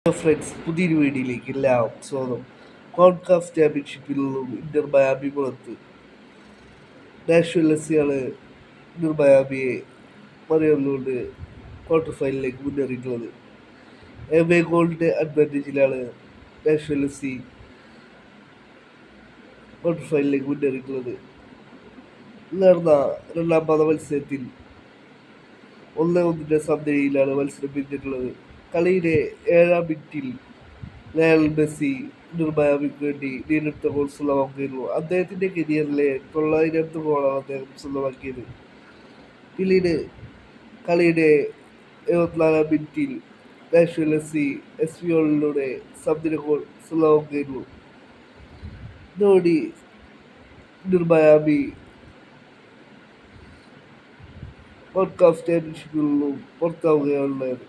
Hello friends, പുതിയൊരു വീഡിയോയിലേക്ക് എല്ലാവർക്കും സ്വാഗതം. കോൺകാഫ് ചാമ്പ്യൻഷിപ്പിൽ നിന്നും ഇന്റർ മയാമി പുറത്ത്. നാഷണൽ എസ്സിയാണ് ഇന്റർ മയാമിയെ മറികടന്നുകൊണ്ട് ക്വാർട്ടർ ഫൈനലിലേക്ക് മുന്നേറിയിട്ടുള്ളത്. എവേ ഗോളിന്റെ അഡ്വാൻറ്റേജിലാണ് നാഷണൽ എസ്സി ക്വാർട്ടർ ഫൈനലിലേക്ക് മുന്നേറിയിട്ടുള്ളത്. നടന്ന രണ്ടാം പാദ മത്സരത്തിൽ 1-1 സമനിലയിലാണ് മത്സരം പിരിഞ്ഞിട്ടുള്ളത്. കളിയിലെ 7-ാം മിനിറ്റിൽ ലയണൽ മെസ്സി ഇന്റർ മയാമിക്ക് വേണ്ടി നേടിയെടുത്ത ഗോൾ സ്വന്തമാക്കിയിരുന്നു. അദ്ദേഹത്തിന്റെ കരിയറിലെ 900ാമത്തെ ഗോളാണ് അദ്ദേഹം സ്വന്തമാക്കിയത്. പിന്നീട് കളിയുടെ 74-ാം മിനിറ്റിൽ നാഷണൽ എസ്പിയോളിലൂടെ സമനില ഗോൾ സ്വന്തമാക്കിയിരുന്നു. ഇതോടെ ഇന്റർ മയാമി കോൺകാഫ് ചാമ്പ്യൻഷിപ്പിൽ നിന്നും പുറത്താവുകയാണുണ്ടായത്.